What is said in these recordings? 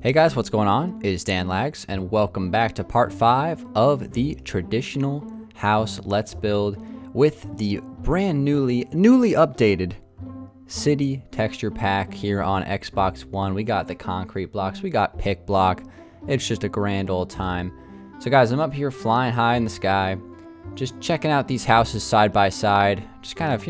Hey guys, what's going on? It is Dangeles, and welcome back to part 5 of the traditional house Let's Build with the brand newly updated city texture pack here on Xbox One. We got the concrete blocks, we got pick block. It's just a grand old time. So guys, I'm up here flying high in the sky, just checking out these houses side by side, just kind of,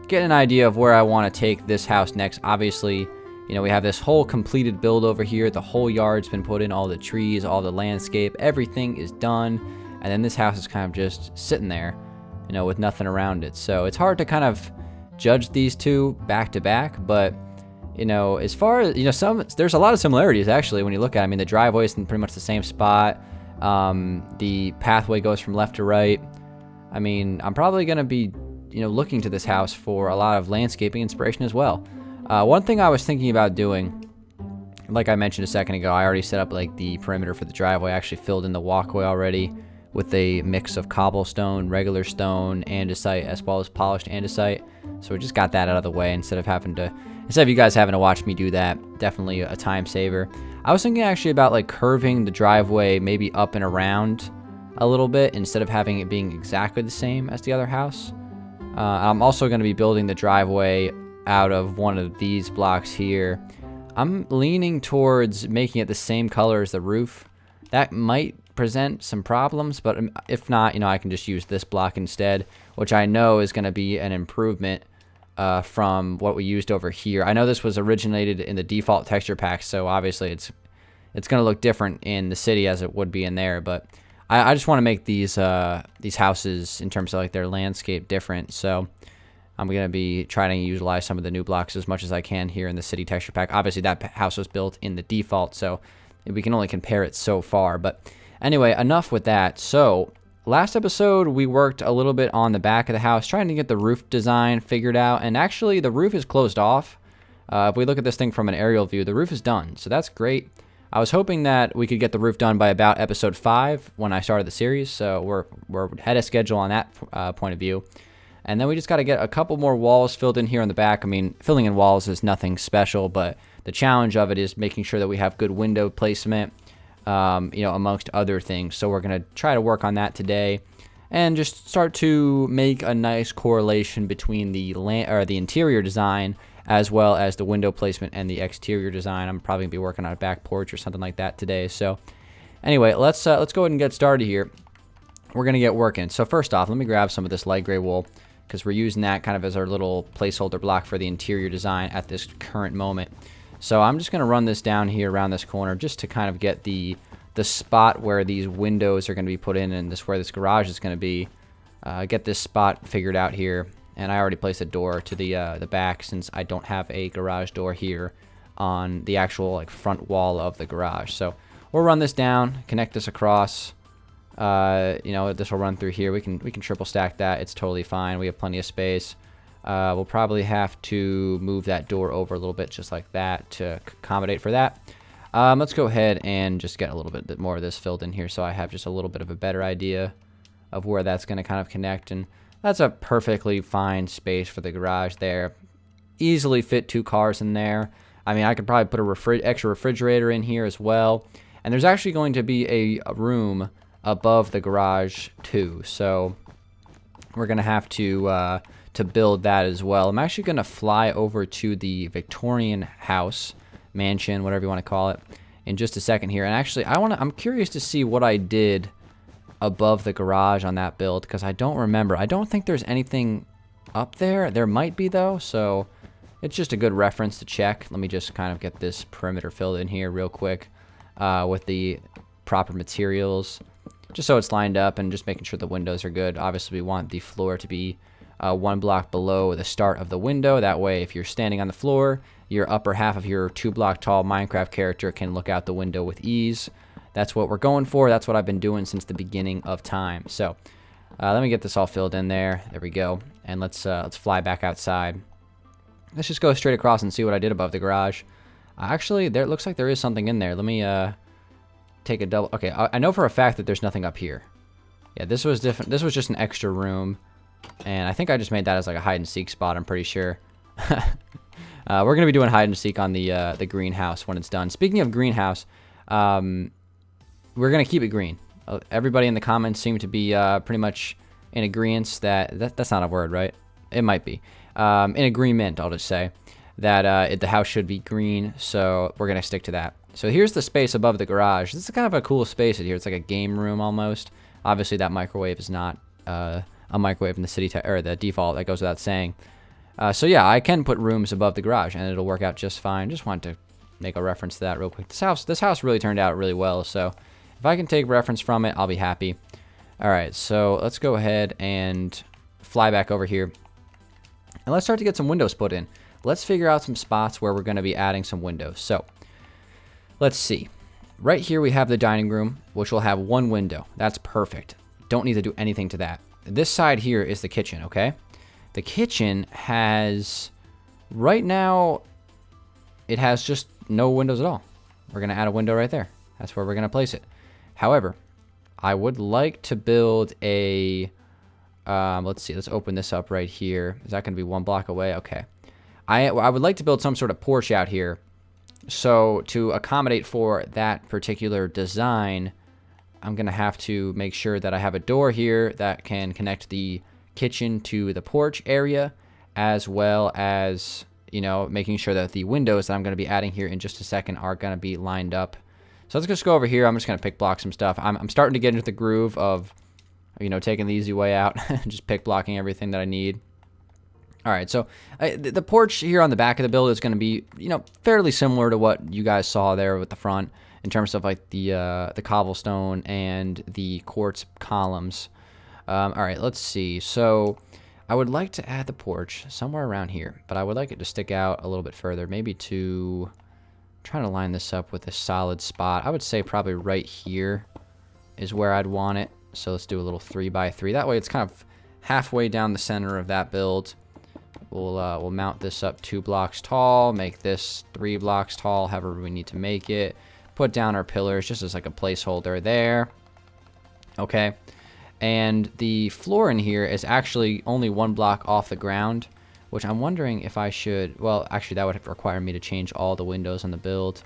getting an idea of where I want to take this house next. Obviously, we have this whole completed build over here. The whole yard's been put in, all the trees, all the landscape, everything is done. And then this house is kind of just sitting there, with nothing around it. So it's hard to kind of judge these two back to back. But, as far as, there's a lot of similarities actually when you look at it. I mean, the driveway is in pretty much the same spot. The pathway goes from left to right. I mean, I'm probably going to be, looking to this house for a lot of landscaping inspiration as well. One thing I was thinking about doing, like I mentioned a second ago, I already set up like the perimeter for the driveway. I actually filled in the walkway already with a mix of cobblestone, regular stone, andesite, as well as polished andesite. So we just got that out of the way instead of you guys having to watch me do that. Definitely a time saver. I was thinking actually about like curving the driveway maybe up and around a little bit instead of having it being exactly the same as the other house. I'm also going to be building the driveway out of one of these blocks here. I'm leaning towards making it the same color as the roof. That might present some problems, but if not, I can just use this block instead, which I know is going to be an improvement from what we used over here. I know this was originated in the default texture pack, so obviously it's going to look different in the city as it would be in there, but I just want to make these houses in terms of like their landscape different. So I'm going to be trying to utilize some of the new blocks as much as I can here in the city texture pack. Obviously, that house was built in the default, so we can only compare it so far. But anyway, enough with that. So last episode, we worked a little bit on the back of the house, trying to get the roof design figured out. And actually, the roof is closed off. If we look at this thing from an aerial view, the roof is done. So that's great. I was hoping that we could get the roof done by about episode 5 when I started the series. So we're ahead of schedule on that point of view. And then we just got to get a couple more walls filled in here on the back. I mean, filling in walls is nothing special, but the challenge of it is making sure that we have good window placement, amongst other things. So we're going to try to work on that today and just start to make a nice correlation between the interior design as well as the window placement and the exterior design. I'm probably going to be working on a back porch or something like that today. So anyway, let's go ahead and get started here. We're going to get working. So first off, let me grab some of this light gray wool, because we're using that kind of as our little placeholder block for the interior design at this current moment. So I'm just going to run this down here around this corner just to kind of get the spot where these windows are going to be put in and where this garage is going to be. Get this spot figured out here. And I already placed a door to the back since I don't have a garage door here on the actual front wall of the garage. So we'll run this down, connect this across. This will run through here. We can triple stack that. It's totally fine. We have plenty of space. We'll probably have to move that door over a little bit just like that to accommodate for that. Let's go ahead and just get a little bit more of this filled in here so I have just a little bit of a better idea of where that's going to kind of connect. And that's a perfectly fine space for the garage there. Easily fit 2 cars in there. I mean, I could probably put a extra refrigerator in here as well. And there's actually going to be a room above the garage too, so we're gonna have to build that as well. I'm actually gonna fly over to the Victorian house, mansion, whatever you want to call it, in just a second here. And actually, I'm curious to see what I did above the garage on that build, because I don't remember. I don't think there's anything up there. There might be though, so it's just a good reference to check. Let me just kind of get this perimeter filled in here real quick with the proper materials, just so it's lined up, and just making sure the windows are good. Obviously, we want the floor to be 1 block below the start of the window. That way, if you're standing on the floor, your upper half of your 2 block tall Minecraft character can look out the window with ease. That's what we're going for. That's what I've been doing since the beginning of time. So let me get this all filled in there. There we go. And let's fly back outside. Let's just go straight across and see what I did above the garage. Actually, it looks like there is something in there. Let me take a double. Okay, I know for a fact that there's nothing up here. Yeah, this was different. This was just an extra room, and I think I just made that as like a hide and seek spot. I'm pretty sure. We're going to be doing hide and seek on the greenhouse when it's done. Speaking of greenhouse, we're going to keep it green. Everybody in the comments seem to be pretty much in agreement that's not a word, right? It might be. In agreement, I'll just say, that the house should be green, so we're going to stick to that. So here's the space above the garage. This is kind of a cool space in here. It's like a game room almost. Obviously, that microwave is not a microwave in the city or the default. That goes without saying. So yeah, I can put rooms above the garage, and it'll work out just fine. Just wanted to make a reference to that real quick. This house really turned out really well, so if I can take reference from it, I'll be happy. All right, so let's go ahead and fly back over here. And let's start to get some windows put in. Let's figure out some spots where we're going to be adding some windows. So let's see. Right here we have the dining room, which will have one window. That's perfect. Don't need to do anything to that. This side here is the kitchen, okay? The kitchen has, right now, it has just no windows at all. We're going to add a window right there. That's where we're going to place it. However, I would like to build a, let's see, let's open this up right here. Is that going to be one block away? Okay. I would like to build some sort of porch out here. So to accommodate for that particular design, I'm going to have to make sure that I have a door here that can connect the kitchen to the porch area, as well as, you know, making sure that the windows that I'm going to be adding here in just a second are going to be lined up. So let's just go over here. I'm just going to pick block some stuff. I'm starting to get into the groove of, you know, taking the easy way out, just pick blocking everything that I need. All right, so the porch here on the back of the build is going to be, you know, fairly similar to what you guys saw there with the front in terms of like the cobblestone and the quartz columns. All right, let's see. So I would like to add the porch somewhere around here, but I would like it to stick out a little bit further, maybe to trying to line this up with a solid spot. I would say probably right here is where I'd want it. So let's do a little 3x3. That way it's kind of halfway down the center of that build. We'll mount this up 2 blocks tall, make this 3 blocks tall, however we need to make it. Put down our pillars just as like a placeholder there. Okay. And the floor in here is actually only 1 block off the ground, which I'm wondering if I should, well, actually that would require me to change all the windows on the build.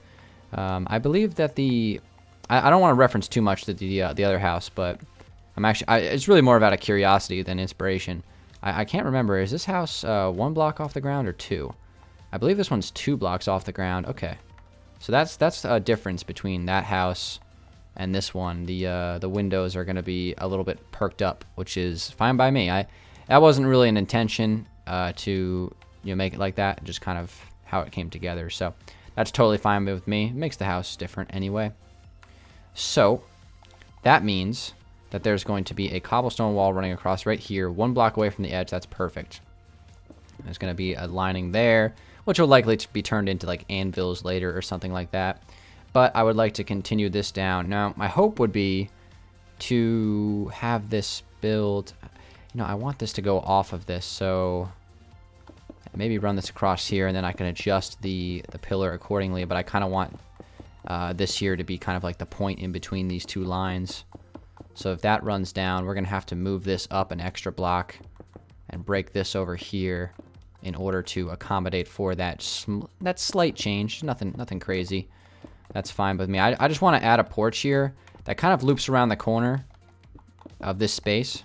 I believe that I don't want to reference too much to the other house, but it's really more about a curiosity than inspiration. I can't remember, is this house 1 block off the ground or 2? I believe this one's 2 blocks off the ground. Okay. So that's a difference between that house and this one. The windows are going to be a little bit perked up, which is fine by me. That wasn't really an intention to make it like that, just kind of how it came together. So that's totally fine with me. It makes the house different anyway. So that means that there's going to be a cobblestone wall running across right here, 1 block away from the edge. That's perfect. There's going to be a lining there, which will likely be turned into like anvils later or something like that. But I would like to continue this down. Now, my hope would be to have this build, I want this to go off of this, so maybe run this across here, and then I can adjust the pillar accordingly. But I kind of want this here to be kind of like the point in between these 2 lines. So if that runs down, we're going to have to move this up an extra block and break this over here in order to accommodate for that slight change. Nothing crazy. That's fine with me. I just want to add a porch here that kind of loops around the corner of this space.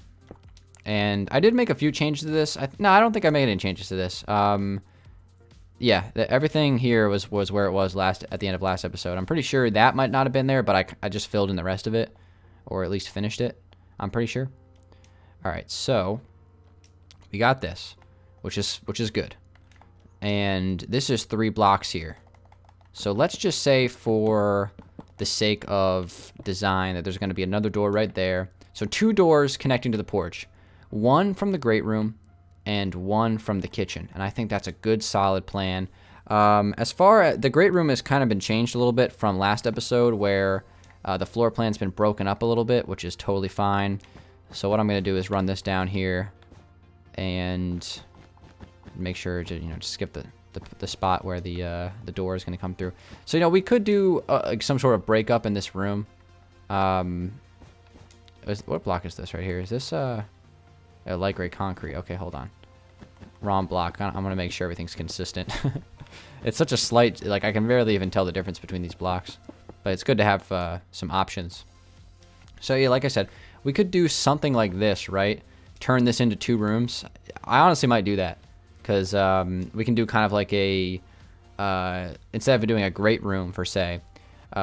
And I did make a few changes to this. No, I don't think I made any changes to this. Yeah, everything here was where it was at the end of last episode. I'm pretty sure that might not have been there, but I just filled in the rest of it. Or at least finished it, I'm pretty sure. All right, so we got this, which is good. And this is 3 blocks here. So let's just say for the sake of design that there's going to be another door right there. So 2 doors connecting to the porch. 1 from the great room and 1 from the kitchen. And I think that's a good solid plan. As far as the great room has kind of been changed a little bit from last episode where the floor plan's been broken up a little bit, which is totally fine. So what I'm going to do is run this down here and make sure to just skip the spot where the door is going to come through. So we could do like some sort of breakup in this room. What block is this right here? Is this a light gray concrete? Okay, hold on. Wrong block. I'm going to make sure everything's consistent. It's such a slight, like I can barely even tell the difference between these blocks. But it's good to have some options. So yeah, like I said, we could do something like this, right? Turn this into 2 rooms. I honestly might do that. Because we can do kind of like a, instead of doing a great room per se,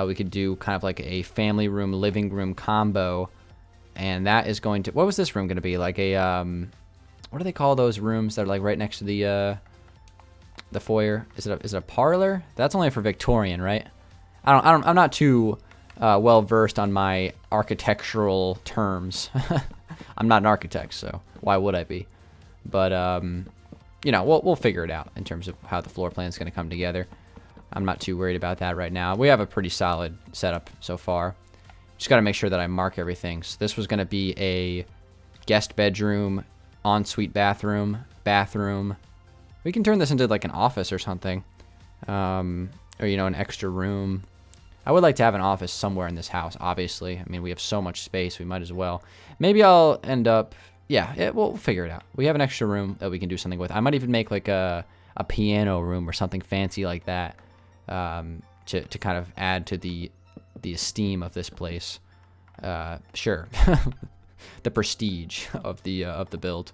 we could do kind of like a family room, living room combo. And that is going to, what was this room going to be? Like a, what do they call those rooms that are like right next to the foyer? Is it a parlor? That's only for Victorian, right? I'm not too well versed on my architectural terms. I'm not an architect, so why would I be? But you know, we'll figure it out in terms of how the floor plan is going to come together. I'm not too worried about that right now. We have a pretty solid setup so far. Just got to make sure that I mark everything. So this was going to be a guest bedroom, ensuite bathroom. We can turn this into like an office or something, or you know, an extra room. I would like to have an office somewhere in this house, obviously. I mean, we have so much space, we might as well. Maybe I'll end up, yeah, we'll figure it out. We have an extra room that we can do something with. I might even make like a piano room or something fancy like that, to kind of add to the esteem of this place. Sure. The prestige of the build.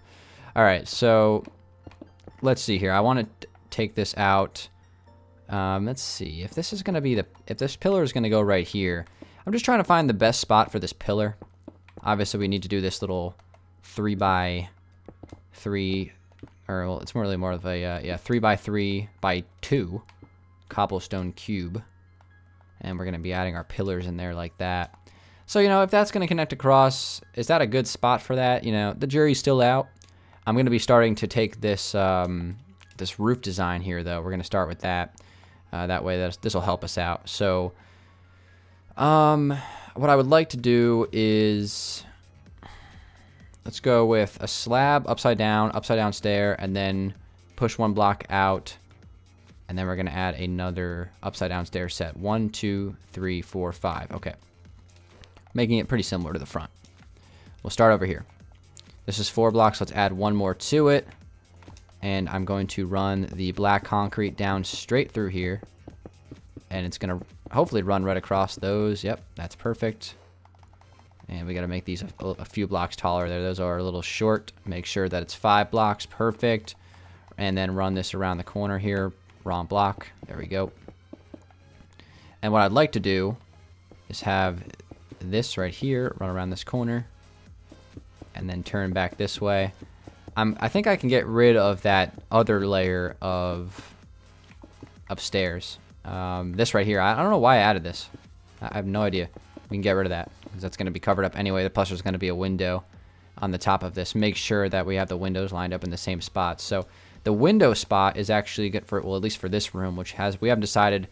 All right, so let's see here. I want to take this out. Let's see if this is going to be if this pillar is going to go right here. I'm just trying to find the best spot for this pillar. Obviously, we need to do this little 3x3, or well, it's really more of a 3x3x2 cobblestone cube, and we're going to be adding our pillars in there like that. So you know, if that's going to connect across, is that a good spot for that? You know, the jury's still out. I'm going to be starting to take this this roof design here, though. We're going to start with that. That way, this will help us out. So, what I would like to do is, let's go with a slab, upside down stair, and then push 1 block out, and then we're going to add another upside down stair set. 1, 2, 3, 4, 5. Okay. Making it pretty similar to the front. We'll start over here. This is 4 blocks. Let's add 1 more to it. And I'm going to run the black concrete down straight through here. And it's going to hopefully run right across those. Yep, that's perfect. And we got to make these a few blocks taller there. Those are a little short. Make sure that it's 5 blocks. Perfect. And then run this around the corner here. Wrong block. There we go. And what I'd like to do is have this right here run around this corner. And then turn back this way. I think I can get rid of that other layer of stairs. This right here, I don't know why I added this. I have no idea. We can get rid of that because that's going to be covered up anyway. Plus there's going to be a window on the top of this. Make sure that we have the windows lined up in the same spot. So the window spot is actually good for, well, at least for this room, which has, we haven't decided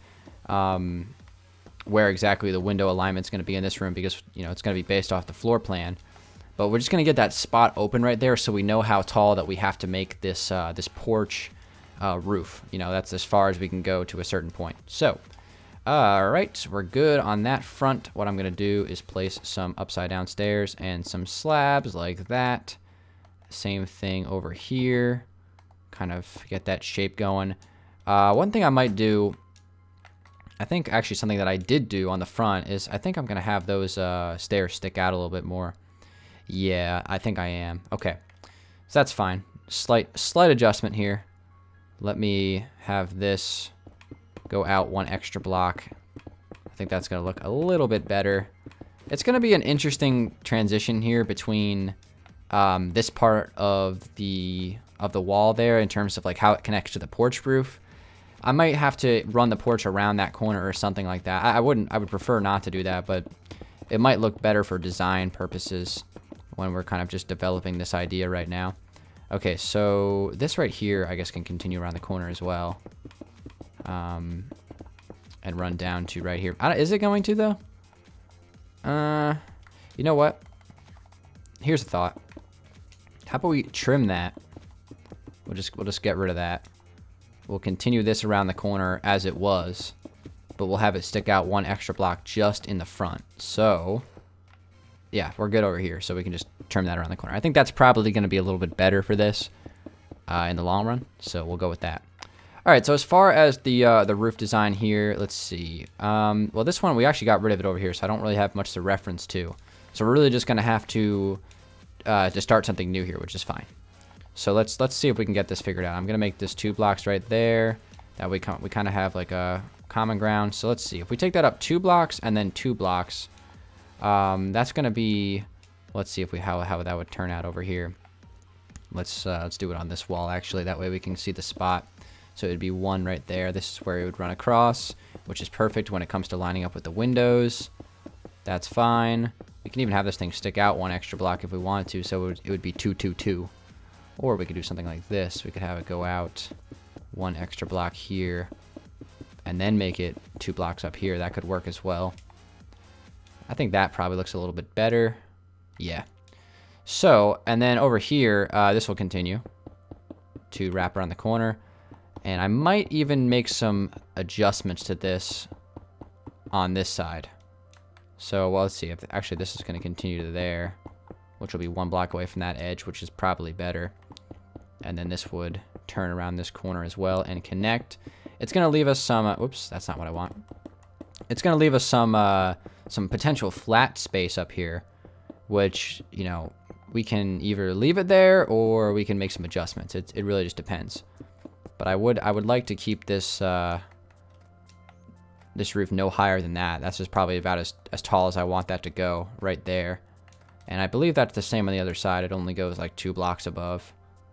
where exactly the window alignment is going to be in this room because, you know, it's going to be based off the floor plan. But we're just going to get that spot open right there so we know how tall that we have to make this this porch roof. You know, that's as far as we can go to a certain point. So, all right, we're good on that front. What I'm going to do is place some upside down stairs and some slabs like that. Same thing over here. Kind of get that shape going. One thing I might do, I think actually something that I did do on the front is I think I'm going to have those stairs stick out a little bit more. Yeah, I think I am. Okay, so that's fine. Slight adjustment here. Let me have this go out 1 extra block. I think that's going to look a little bit better. It's going to be an interesting transition here between this part of the wall there in terms of like how it connects to the porch roof. I might have to run the porch around that corner or something like that. I would prefer not to do that, but it might look better for design purposes when we're kind of just developing this idea right now. Okay, so this right here, I guess, can continue around the corner as well. And run down to right here. Is it going to, though? You know what? Here's a thought. How about we trim that? We'll just get rid of that. We'll continue this around the corner as it was, but we'll have it stick out 1 extra block just in the front. So yeah, we're good over here, so we can just trim that around the corner. I think that's probably going to be a little bit better for this in the long run, so we'll go with that. All right, so as far as the roof design here, let's see. Well, this one we actually got rid of it over here, so I don't really have much to reference to. So we're really just gonna have to start something new here, which is fine. So let's see if we can get this figured out. I'm gonna make this 2 blocks right there. That way we kind of have like a common ground. So let's see if we take that up 2 blocks and then 2 blocks. That's gonna be. Let's see if how that would turn out over here. Let's do it on this wall actually. That way we can see the spot. So it'd be 1 right there. This is where it would run across, which is perfect when it comes to lining up with the windows. That's fine. We can even have this thing stick out 1 extra block if we wanted to, so it would be 2, 2, 2. Or we could do something like this. We could have it go out 1 extra block here, and then make it 2 blocks up here. That could work as well. I think that probably looks a little bit better. Yeah. So, and then over here, this will continue to wrap around the corner. And I might even make some adjustments to this on this side. So, well, let's see. If actually, this is going to continue to there, which will be 1 block away from that edge, which is probably better. And then this would turn around this corner as well and connect. It's going to leave us some... oops, that's not what I want. It's going to leave us some potential flat space up here, which, you know, we can either leave it there or we can make some adjustments. It really just depends. But I would like to keep this this roof no higher than that. That's just probably about as tall as I want that to go right there. And I believe that's the same on the other side. It only goes like 2 blocks above.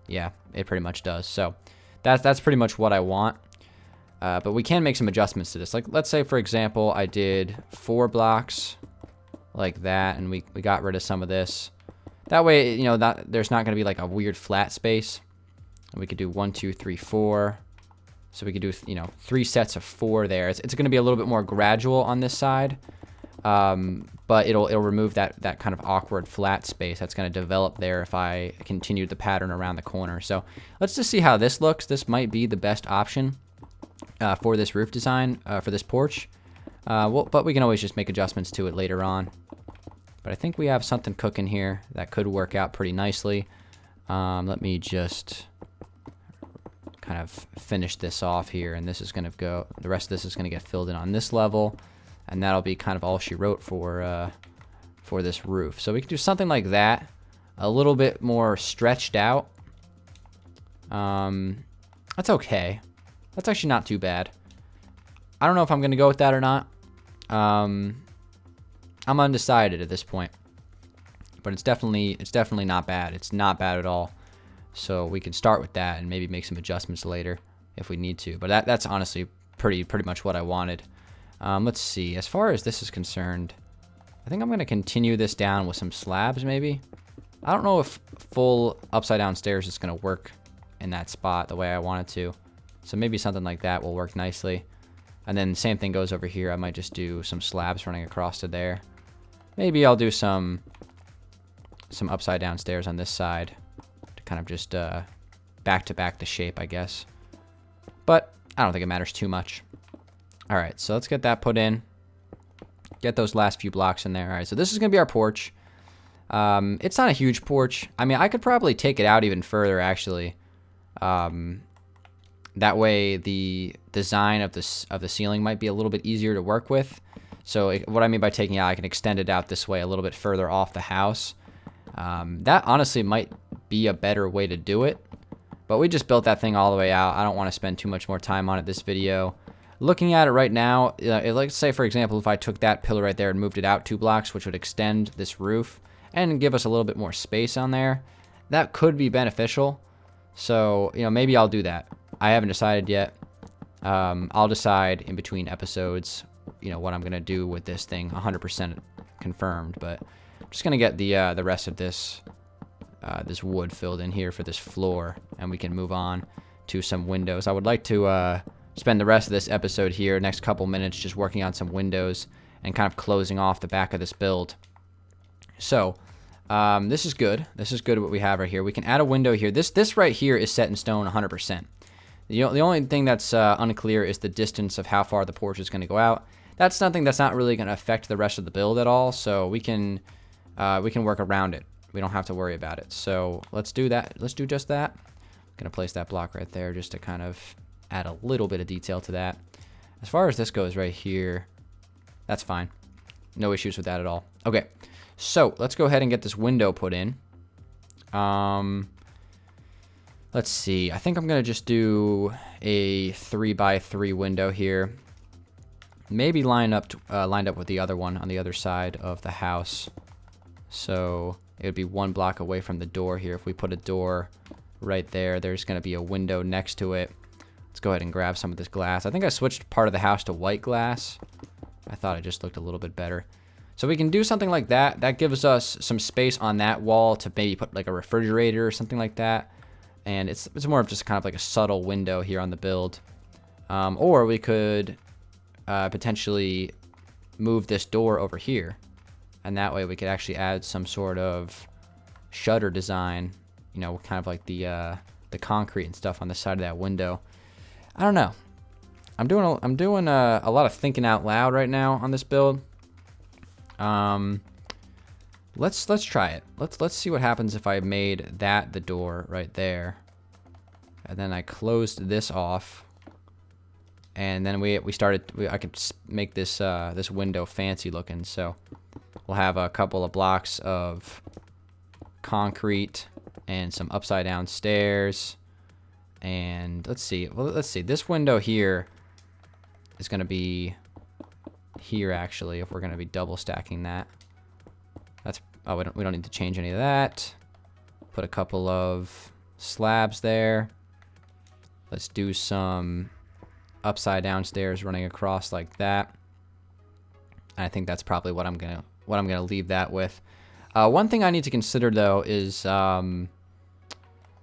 Yeah, it pretty much does. So that's pretty much what I want. But we can make some adjustments to this. Like, let's say, for example, I did 4 blocks like that, and we got rid of some of this. That way, you know, there's not going to be like a weird flat space. And we could do 1, 2, 3, 4. So we could do, you know, 3 sets of 4 there. It's going to be a little bit more gradual on this side. But it'll remove that kind of awkward flat space that's going to develop there if I continue the pattern around the corner. So let's just see how this looks. This might be the best option for this roof design, for this porch. But we can always just make adjustments to it later on. But I think we have something cooking here that could work out pretty nicely. Let me just kind of finish this off here, and this is going to go, the rest of this is going to get filled in on this level, and that'll be kind of all she wrote for this roof. So we can do something like that, a little bit more stretched out. That's okay. That's actually not too bad. I don't know if I'm going to go with that or not. I'm undecided at this point, but it's definitely not bad. It's not bad at all. So we can start with that and maybe make some adjustments later if we need to. But that's honestly pretty much what I wanted. Let's see. As far as this is concerned, I think I'm going to continue this down with some slabs maybe. I don't know if full upside down stairs is going to work in that spot the way I want it to. So maybe something like that will work nicely. And then the same thing goes over here. I might just do some slabs running across to there. Maybe I'll do some upside down stairs on this side to kind of just back to back the shape, I guess. But I don't think it matters too much. All right, so let's get that put in. Get those last few blocks in there. All right, so this is going to be our porch. It's not a huge porch. I mean, I could probably take it out even further, actually. That way, the design of the ceiling might be a little bit easier to work with. So what I mean by taking it out, I can extend it out this way a little bit further off the house. That honestly might be a better way to do it. But we just built that thing all the way out. I don't want to spend too much more time on it this video. Looking at it right now, let's say, for example, if I took that pillar right there and moved it out 2 blocks, which would extend this roof and give us a little bit more space on there, that could be beneficial. So, you know, maybe I'll do that. I haven't decided yet. I'll decide in between episodes, you know, what I'm going to do with this thing, 100% confirmed. But I'm just going to get the rest of this this wood filled in here for this floor, and we can move on to some windows. I would like to spend the rest of this episode here, next couple minutes, just working on some windows and kind of closing off the back of this build. So this is good. This is good what we have right here. We can add a window here. This right here is set in stone 100%. The only thing that's unclear is the distance of how far the porch is going to go out. That's something that's not really going to affect the rest of the build at all, so we can work around it. We don't have to worry about it. So let's do that. Let's do just that. I'm going to place that block right there just to kind of add a little bit of detail to that. As far as this goes right here, that's fine. No issues with that at all. Okay, so let's go ahead and get this window put in. Let's see. I think I'm going to just do a 3x3 window here. Maybe lined up with the other one on the other side of the house. So it would be 1 block away from the door here. If we put a door right there, there's going to be a window next to it. Let's go ahead and grab some of this glass. I think I switched part of the house to white glass. I thought it just looked a little bit better. So we can do something like that. That gives us some space on that wall to maybe put like a refrigerator or something like that. And it's more of just kind of like a subtle window here on the build. Or we could potentially move this door over here. And that way we could actually add some sort of shutter design, you know, kind of like the concrete and stuff on the side of that window. I don't know. I'm doing a lot of thinking out loud right now on this build. Let's try it. Let's see what happens if I made that the door right there, and then I closed this off, and then I could make this this window fancy looking. So we'll have a couple of blocks of concrete and some upside down stairs. And let's see. Well, let's see. This window here is going to be here actually. If we're going to be double stacking that, that's we don't need to change any of that. Put a couple of slabs there. Let's do some upside down stairs running across like that. And I think that's probably what I'm gonna leave that with. One thing I need to consider though is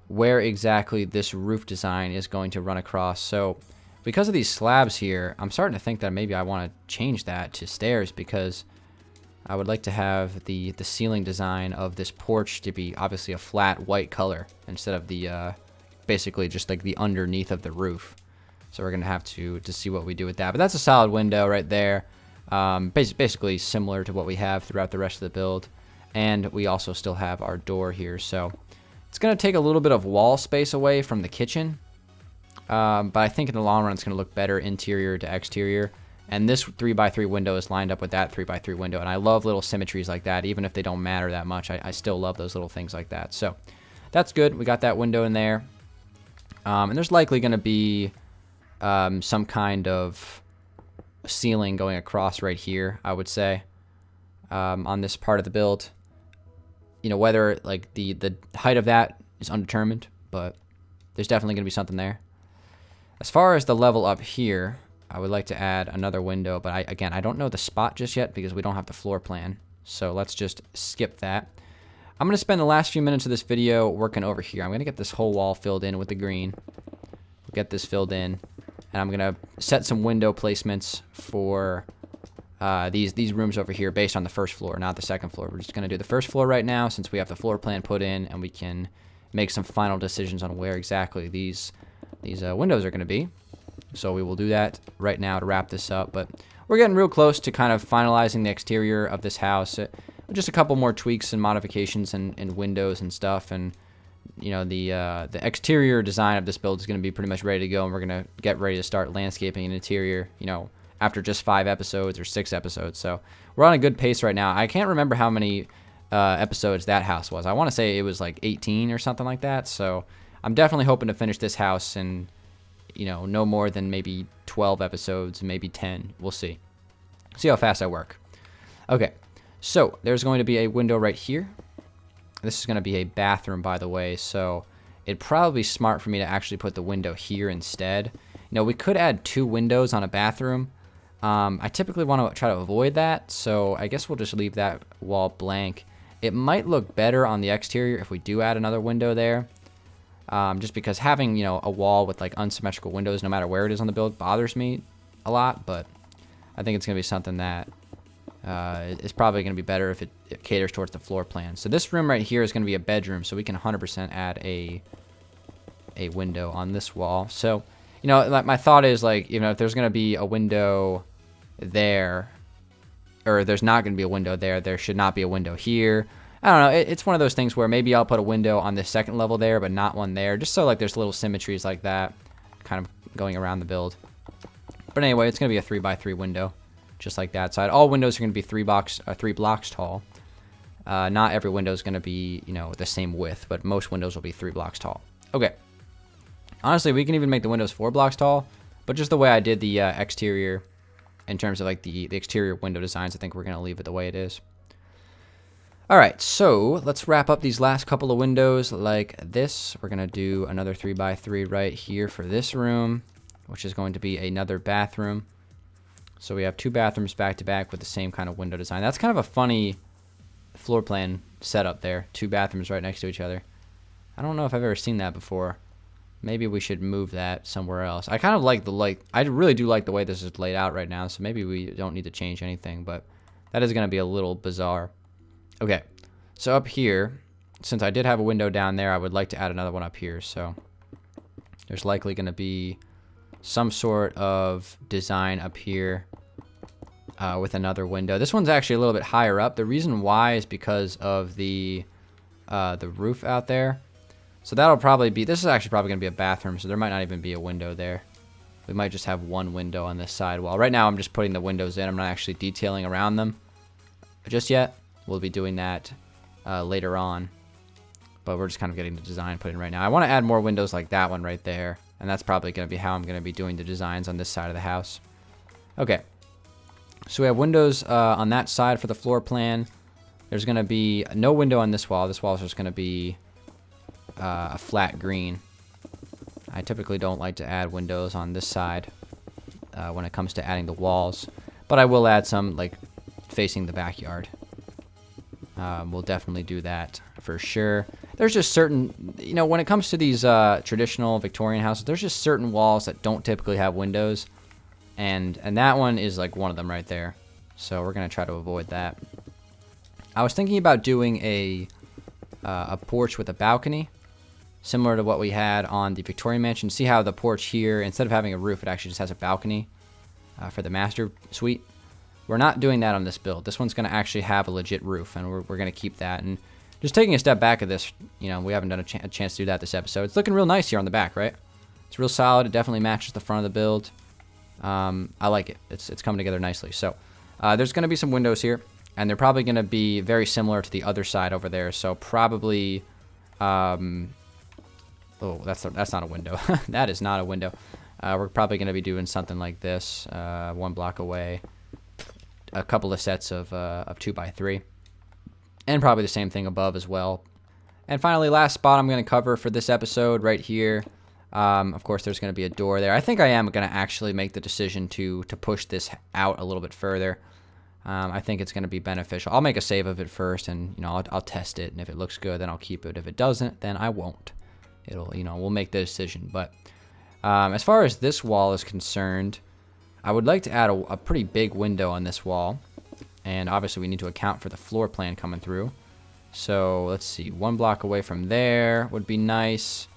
where exactly this roof design is going to run across. So because of these slabs here, I'm starting to think that maybe I want to change that to stairs, because I would like to have the ceiling design of this porch to be obviously a flat white color instead of the basically just like the underneath of the roof. So we're gonna have to see what we do with that. But that's a solid window right there. Basically similar to what we have throughout the rest of the build. And we also still have our door here. So it's going to take a little bit of wall space away from the kitchen. But I think in the long run, it's going to look better interior to exterior. And this 3x3 window is lined up with that 3x3 window. And I love little symmetries like that. Even if they don't matter that much, I still love those little things like that. So that's good. We got that window in there. And there's likely going to be some kind of ceiling going across right here, I would say, on this part of the build. You know, whether like the height of that is undetermined, but there's definitely going to be something there. As far as the level up here, I would like to add another window, but I don't know the spot just yet because we don't have the floor plan. So let's just skip that. I'm going to spend the last few minutes of this video working over here. I'm going to get this whole wall filled in with the green. We'll get this filled in, and I'm going to set some window placements for these rooms over here based on the first floor, not the second floor. We're just going to do the first floor right now since we have the floor plan put in, and we can make some final decisions on where exactly these windows are going to be. So we will do that right now to wrap this up. But we're getting real close to kind of finalizing the exterior of this house. Just a couple more tweaks and modifications and windows and stuff, and you know the exterior design of this build is going to be pretty much ready to go, and we're going to get ready to start landscaping and interior, you know, after just 5 episodes or 6 episodes. So we're on a good pace right now. I can't remember how many episodes that house was. I want to say it was like 18 or something like that. So I'm definitely hoping to finish this house in, you know, no more than maybe 12 episodes, maybe 10. We'll see. See how fast I work. Okay, so there's going to be a window right here. This is going to be a bathroom, by the way, so it'd probably be smart for me to actually put the window here instead. You know, we could add 2 windows on a bathroom. I typically want to try to avoid that, so I guess we'll just leave that wall blank. It might look better on the exterior if we do add another window there, just because having, you know, a wall with like unsymmetrical windows, no matter where it is on the build, bothers me a lot. But I think it's going to be something that is probably going to be better if it caters towards the floor plan. So this room right here is going to be a bedroom, so we can 100% add a window on this wall. So, you know, like my thought is, like, you know, if there's going to be a window there, or there's not going to be a window there, there should not be a window here. I don't know. It's one of those things where maybe I'll put a window on the second level there, but not one there, just so like there's little symmetries like that, kind of going around the build. But anyway, it's going to be a 3x3 window, just like that side. All windows are going to be 3 blocks tall. Not every window is going to be, you know, the same width, but most windows will be 3 blocks tall. Okay. Honestly, we can even make the windows 4 blocks tall, but just the way I did the exterior, in terms of like the exterior window designs, I think we're going to leave it the way it is. All right, so let's wrap up these last couple of windows like this. We're going to do another 3x3 right here for this room, which is going to be another bathroom. So we have 2 bathrooms back to back with the same kind of window design. That's kind of a funny floor plan setup there. 2 bathrooms right next to each other. I don't know if I've ever seen that before. Maybe we should move that somewhere else. I kind of like I really do like the way this is laid out right now, so maybe we don't need to change anything, but that is going to be a little bizarre. Okay, so up here, since I did have a window down there, I would like to add another one up here. So there's likely going to be some sort of design up here with another window. This one's actually a little bit higher up. The reason why is because of the roof out there. So that'll probably be, this is actually probably going to be a bathroom, so there might not even be a window there. We might just have one window on this side wall. Right now I'm just putting the windows in. I'm not actually detailing around them just yet. We'll be doing that later on, but we're just kind of getting the design put in right now. I want to add more windows like that one right there, and that's probably going to be how I'm going to be doing the designs on this side of the house. Okay, so we have windows on that side for the floor plan. There's going to be no window on this wall. This wall is just going to be a flat green. I typically don't like to add windows on this side when it comes to adding the walls, but I will add some like facing the backyard. We'll definitely do that for sure. There's just certain, you know, when it comes to these traditional Victorian houses, there's just certain walls that don't typically have windows, and that one is like one of them right there. So we're gonna try to avoid that. I was thinking about doing a porch with a balcony, similar to what we had on the Victorian mansion. See how the porch here, instead of having a roof, it actually just has a balcony for the master suite. We're not doing that on this build. This one's going to actually have a legit roof, and we're going to keep that. And just taking a step back of this, you know, we haven't done a chance to do that this episode. It's looking real nice here on the back, right? It's real solid. It definitely matches the front of the build. I like it. It's coming together nicely. So there's going to be some windows here, and they're probably going to be very similar to the other side over there. So probably, oh, that's not a window. That is not a window. We're probably going to be doing something like this, 1 block away. A couple of sets of 2x3, and probably the same thing above as well. And finally, last spot I'm going to cover for this episode right here. Of course, there's going to be a door there. I think I am going to actually make the decision to push this out a little bit further. I think it's going to be beneficial. I'll make a save of it first, and you know, I'll test it, and if it looks good, then I'll keep it. If it doesn't, then I won't. It'll, you know, we'll make the decision. But as far as this wall is concerned, I would like to add a pretty big window on this wall, and obviously we need to account for the floor plan coming through. So let's see, 1 block away from there would be nice.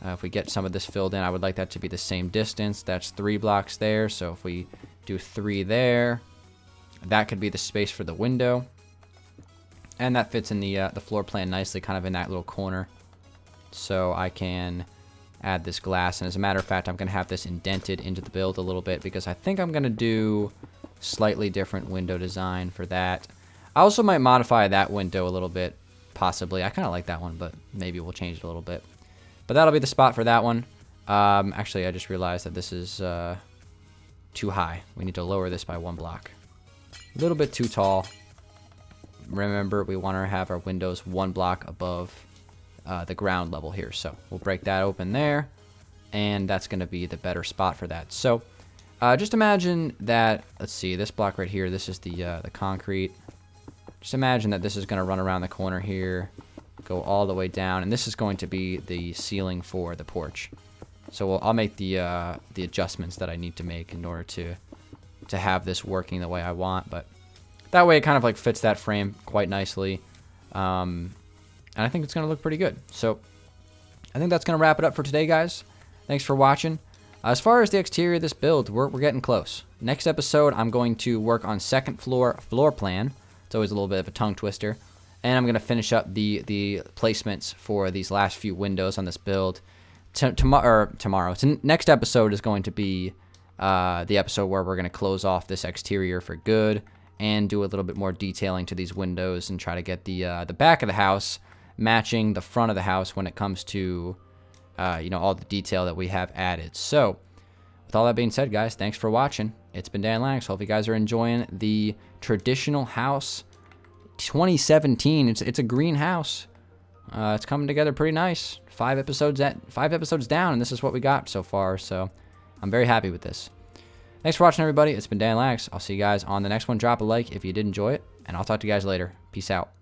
If we get some of this filled in, I would like that to be the same distance. That's 3 blocks there, so if we do 3 there, that could be the space for the window. And that fits in the floor plan nicely, kind of in that little corner. So I can add this glass, and as a matter of fact, I'm going to have this indented into the build a little bit because I think I'm going to do slightly different window design for that. I also might modify that window a little bit, possibly. I kind of like that one, but maybe we'll change it a little bit. But that'll be the spot for that one. Actually, I just realized that this is too high. We need to lower this by 1 block. A little bit too tall. Remember, we want to have our windows 1 block above the ground level here. So we'll break that open there, and that's going to be the better spot for that. So just imagine that, let's see, this block right here, this is the concrete. Just imagine that this is going to run around the corner here, go all the way down, and this is going to be the ceiling for the porch. So I'll make the adjustments that I need to make in order to have this working the way I want, but that way it kind of like fits that frame quite nicely. And I think it's going to look pretty good. So I think that's going to wrap it up for today, guys. Thanks for watching. As far as the exterior of this build, we're getting close. Next episode, I'm going to work on second floor plan. It's always a little bit of a tongue twister. And I'm going to finish up the placements for these last few windows on this build tomorrow. Next episode is going to be the episode where we're going to close off this exterior for good and do a little bit more detailing to these windows and try to get the back of the house matching the front of the house when it comes to all the detail that we have added. So with all that being said, guys, thanks for watching. It's been Dan Lax. Hope you guys are enjoying the traditional house 2017. It's a green house. It's coming together pretty nice. 5 episodes down, and this is what we got so far. So I'm very happy with this. Thanks for watching, everybody. It's been Dan Lax. I'll see you guys on the next one. Drop a like if you did enjoy it, and I'll talk to you guys later. Peace out.